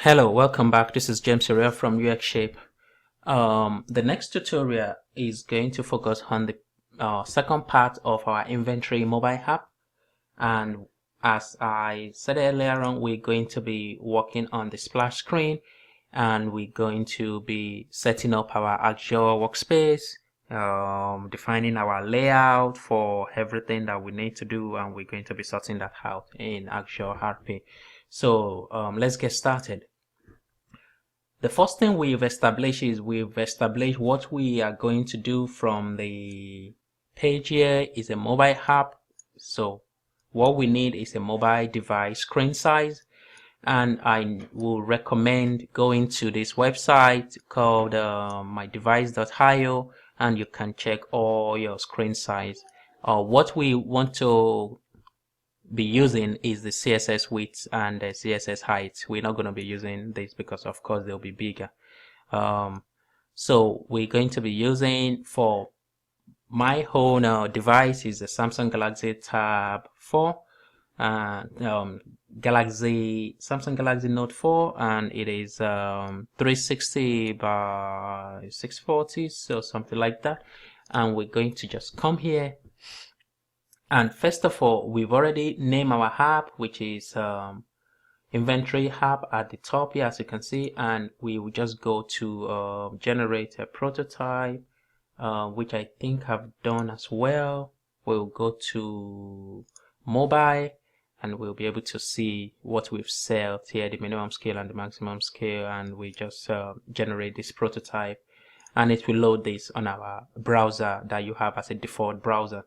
Hello, welcome back. This is James Herrera from UX Shape. The next tutorial is going to focus on the second part of our inventory mobile app. And as I said earlier on, we're going to be working on the splash screen and we're going to be setting up our Azure workspace, defining our layout for everything that we need to do, and we're going to be sorting that out in Azure RP. So let's get started. The first thing we've established is what we are going to do from the page here is a mobile app. So what we need is a mobile device screen size, and I will recommend going to this website called mydevice.io, and you can check all your screen size. What we want to be using is the CSS width and the CSS height. We're not going to be using this because of course they'll be bigger. So we're going to be using, for my own device, is the Samsung Galaxy Tab 4 and Samsung Galaxy Note 4, and it is 360 by 640, so something like that. And we're going to just come here. And first of all, we've already named our app, which is inventory app at the top here, as you can see, and we will just go to generate a prototype, which I think I've done as well. We'll go to mobile and we'll be able to see what we've set here, the minimum scale and the maximum scale, and we just generate this prototype, and it will load this on our browser that you have as a default browser.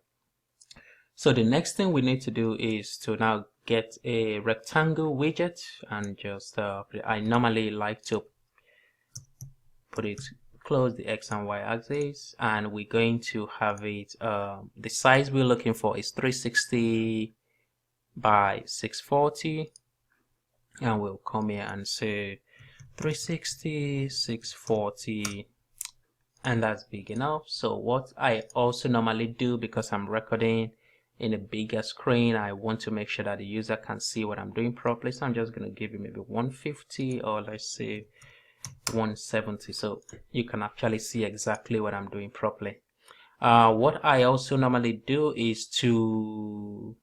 So the next thing we need to do is to now get a rectangle widget, and just I normally like to put it close the X and Y axis, and we're going to have it the size we're looking for is 360 by 640, and we'll come here and say 360 640, and that's big enough. So what I also normally do, because I'm recording in a bigger screen, I want to make sure that the user can see what I'm doing properly, so I'm just going to give you maybe 150, or let's say 170, so you can actually see exactly what I'm doing properly. What I also normally do is to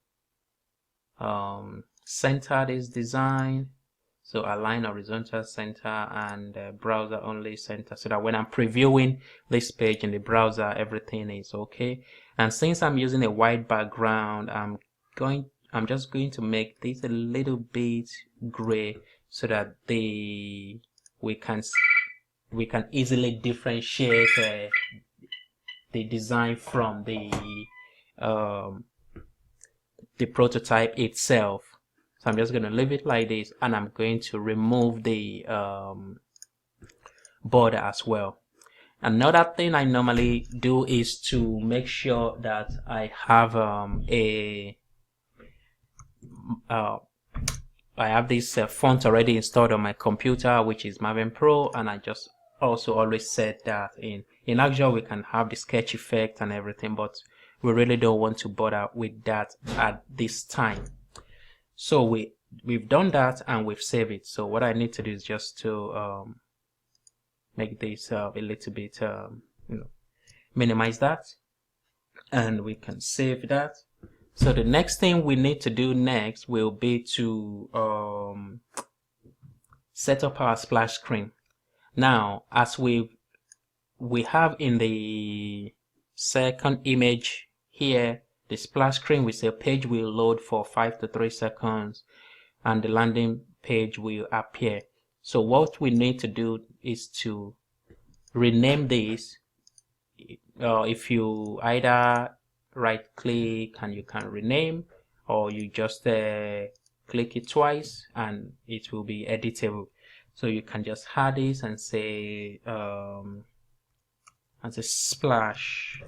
center this design, so align horizontal center and browser only center, so that when I'm previewing this page in the browser, everything is okay. And since I'm using a white background, I'm just going to make this a little bit gray, so that we can easily differentiate the design from the prototype itself. So I'm just going to leave it like this, and I'm going to remove the border as well. Another thing I normally do is to make sure that I have I have this font already installed on my computer, which is Maven Pro, and I just also always set that in Azure. We can have the sketch effect and everything, but we really don't want to bother with that at this time. So we've done that and we've saved it. So what I need to do is just to make this a little bit minimize that, and we can save that. So the next thing we need to do next will be to set up our splash screen. Now, as we have in the second image here, the splash screen, we say page will load for 5 to 3 seconds and the landing page will appear. So what we need to do is to rename this. If you either right click and you can rename, or you just click it twice and it will be editable. So you can just add this and say as a splash.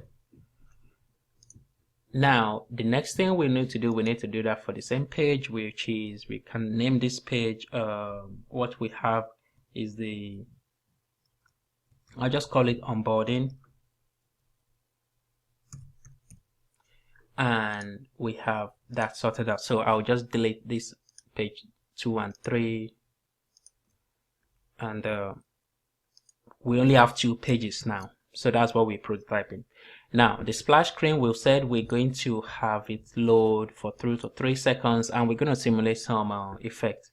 Now the next thing we need to do that for the same page, which is we can name this page what we have is I'll just call it onboarding, and we have that sorted out. So I'll just delete this page 2 and 3 and we only have 2 pages now. So that's what we're prototyping. Now the splash screen, we've said we're going to have it load for 2 to 3 seconds, and we're going to simulate some effect.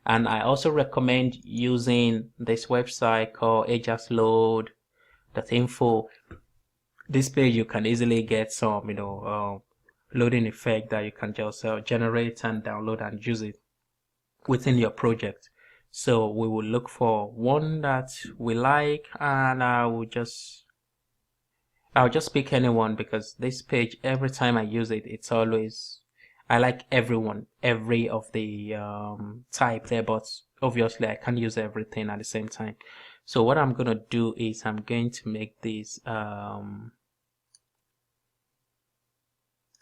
And I also recommend using this website called ajaxload.info. This page you can easily get some loading effect that you can just generate and download and use it within your project. So we will look for one that we like, and I'll just pick anyone, because this page, every time I use it, it's always, I like every of the type there, but obviously I can't use everything at the same time. So what I'm going to do is I'm going to make this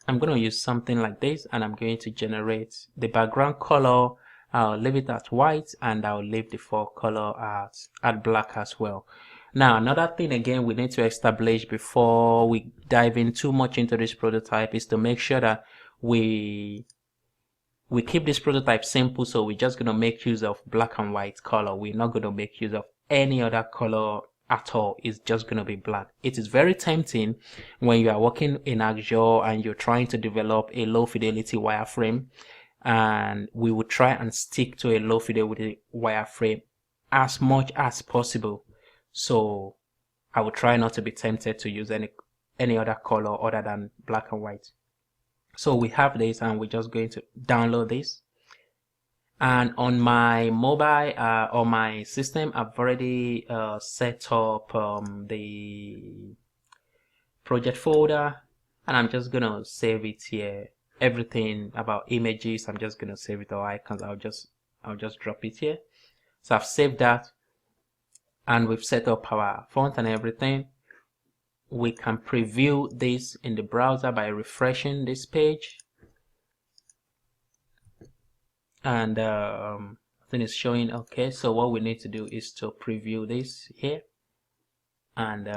I'm going to use something like this, and I'm going to generate the background color. I'll leave it at white, and I'll leave the fore color at black as well. Now, another thing again we need to establish before we dive in too much into this prototype is to make sure that we keep this prototype simple. So we're just going to make use of black and white color. We're not going to make use of any other color at all. It's just going to be black. It is very tempting when you are working in Axure and you're trying to develop a low fidelity wireframe, and we will try and stick to a low fidelity wireframe as much as possible. So I will try not to be tempted to use any other color other than black and white. So we have this, and we're just going to download this. And on my mobile or my system, I've already set up the project folder, and I'm just gonna save it here. Everything about images, I'm just gonna save it, or icons, I'll just drop it here. So I've saved that, and we've set up our font and everything. We can preview this in the browser by refreshing this page, and I think it's showing okay. So what we need to do is to preview this here, and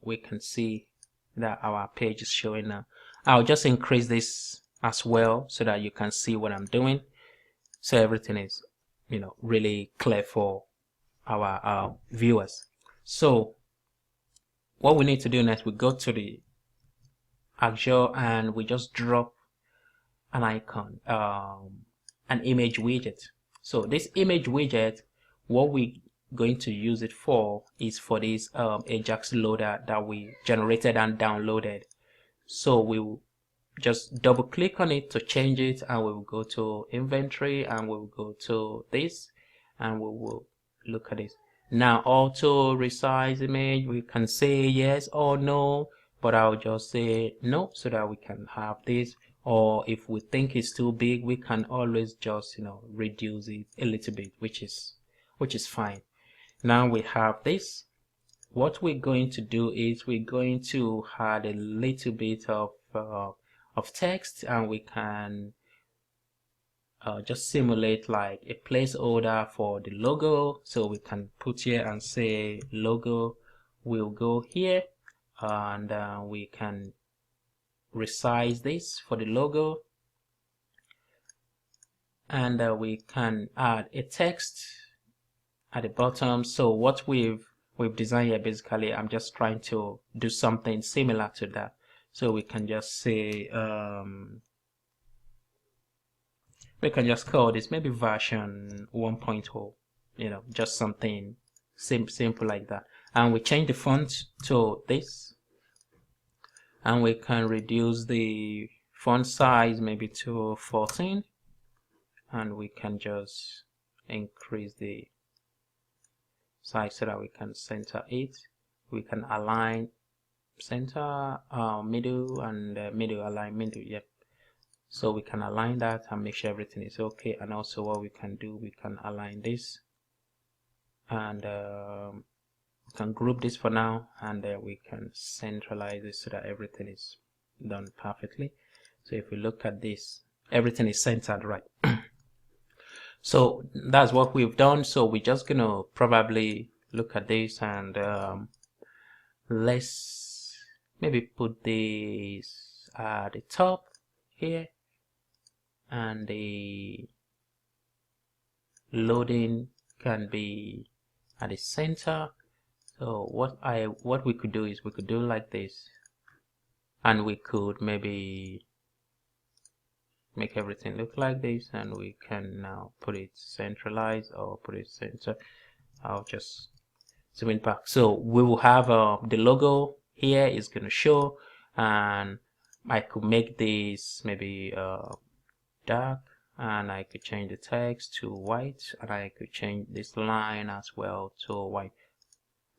we can see that our page is showing now. I'll just increase this as well so that you can see what I'm doing, so everything is really clear for our viewers. So what we need to do next, we go to the Axure and we just drop an icon, an image widget. So this image widget, what we going to use it for is for this Ajax loader that we generated and downloaded. So we will just double click on it to change it, and we will go to inventory, and we will go to this, and we will look at this. Now auto resize image, we can say yes or no, but I'll just say no so that we can have this. Or if we think it's too big, we can always just reduce it a little bit, which is fine. Now we have this. What we're going to do is we're going to add a little bit of text, and we can just simulate like a placeholder for the logo. So we can put here and say logo will go here, and we can resize this for the logo, and we can add a text at the bottom. So what we've designed here, basically I'm just trying to do something similar to that. So we can just say we can just call this maybe version 1.0, just something simple like that. And we change the font to this, and we can reduce the font size maybe to 14, and we can just increase the size so that we can center it. We can align center, middle, and middle, align middle. Yep. So we can align that and make sure everything is okay. And also what we can do, we can align this, and we can group this for now, and we can centralize this so that everything is done perfectly. So if we look at this, everything is centered right. So that's what we've done. So we're just gonna probably look at this, and let's maybe put this at the top here, and the loading can be at the center. So what we could do is we could do like this, and we could maybe make everything look like this, and we can now put it centralized or put it center. I'll just zoom it back. So we will have the logo here is going to show, and I could make this maybe dark, and I could change the text to white, and I could change this line as well to white,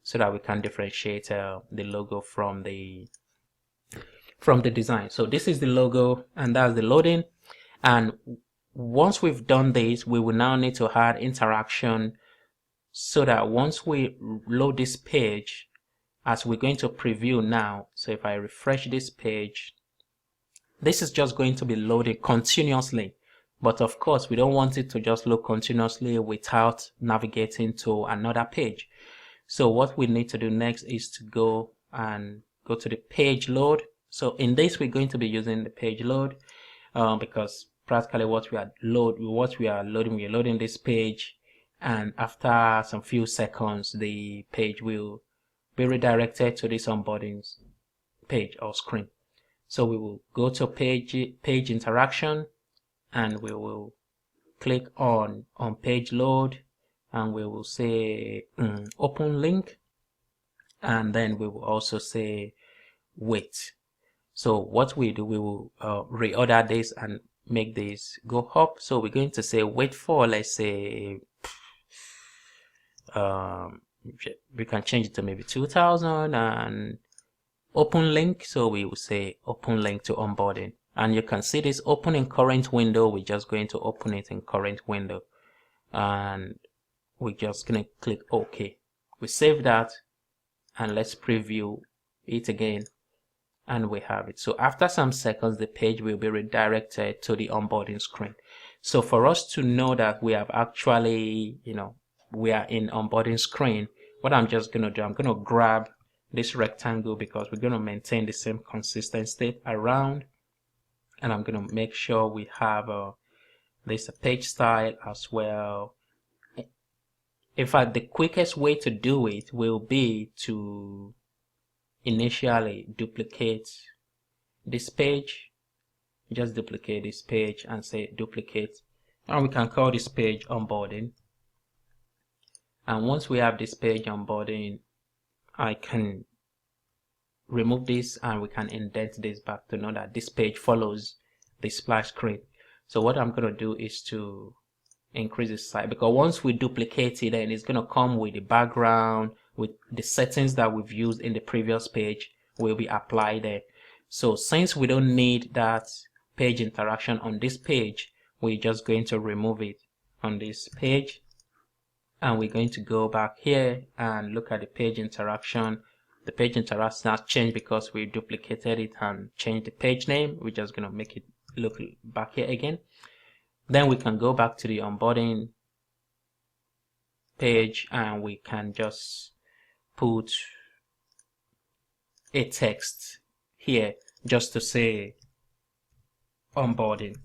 so that we can differentiate the logo from the design. So this is the logo, and that's the loading. And once we've done this, we will now need to add interaction, so that once we load this page, as we're going to preview now, so if I refresh this page, this is just going to be loaded continuously. But of course, we don't want it to just load continuously without navigating to another page. So what we need to do next is to go to the page load. So in this, we're going to be using the page load because practically what we are loading, we're loading this page, and after some few seconds, the page will be redirected to this onboarding page or screen. So we will go to page interaction, and we will click on page load, and we will say open link, and then we will also say wait. So what we do, we will reorder this and make this go up. So we're going to say wait for, let's say, we can change it to maybe 2000, and open link. So we will say open link to onboarding, and you can see this open in current window. We're just going to open it in current window, and we're just going to click OK. We save that, and let's preview it again, and we have it. So after some seconds, the page will be redirected to the onboarding screen. So for us to know that we have actually, we are in onboarding screen, what I'm just going to do, I'm going to grab this rectangle, because we're going to maintain the same consistency around, and I'm going to make sure we have this page style as well. In fact, the quickest way to do it will be to initially duplicate this page. Just duplicate this page and say duplicate, and we can call this page onboarding. And once we have this page onboarding, I can remove this, and we can indent this back to know that this page follows the splash screen. So what I'm going to do is to increase the size, because once we duplicate it, then it's going to come with the background, with the settings that we've used in the previous page will be applied there. So since we don't need that page interaction on this page, we're just going to remove it on this page, and we're going to go back here and look at the page interaction. The page interaction has changed because we duplicated it and changed the page name. We're just going to make it look back here again. Then we can go back to the onboarding page, and we can just put a text here just to say onboarding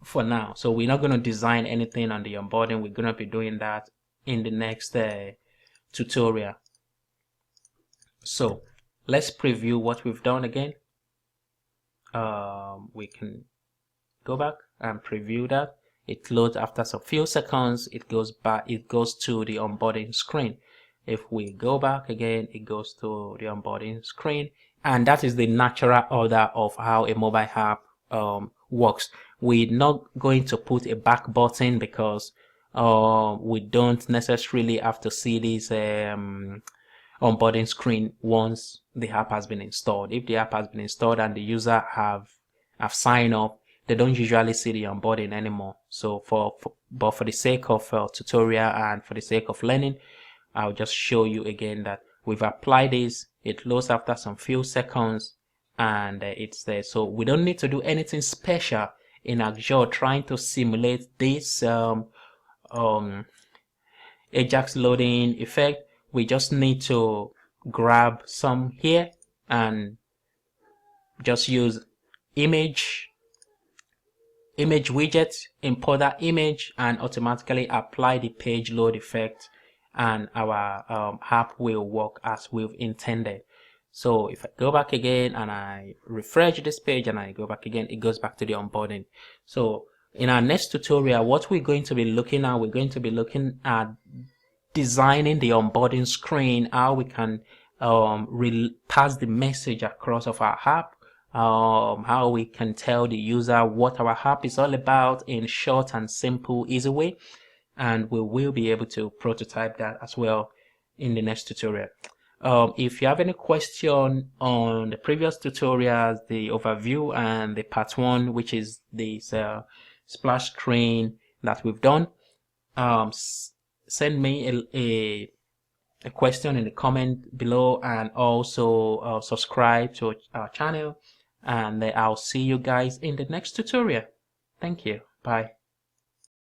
for now. So we're not going to design anything on the onboarding. We're going to be doing that in the next tutorial. So let's preview what we've done again. We can go back and preview that. It loads after some few seconds. It goes back. It goes to the onboarding screen. If we go back again, it goes to the onboarding screen, and that is the natural order of how a mobile app works. We're not going to put a back button because we don't necessarily have to see this onboarding screen once the app has been installed. If the app has been installed and the user have signed up, they don't usually see the onboarding anymore. So but for the sake of tutorial and for the sake of learning, I'll just show you again that we've applied this. It loads after some few seconds, and it's there. So we don't need to do anything special in Azure trying to simulate this Ajax loading effect. We just need to grab some here and just use image widget, import that image, and automatically apply the page load effect, and our app will work as we've intended. So if I go back again and I refresh this page and I go back again, it goes back to the onboarding. So in our next tutorial, what we're going to be looking at, we're going to be looking at designing the onboarding screen, how we can pass the message across of our app, how we can tell the user what our app is all about in short and simple, easy way. And we will be able to prototype that as well in the next tutorial. If you have any question on the previous tutorials, the overview and the part 1, which is this splash screen that we've done, send me a question in the comment below, and also subscribe to our channel, and I'll see you guys in the next tutorial. Thank you. Bye.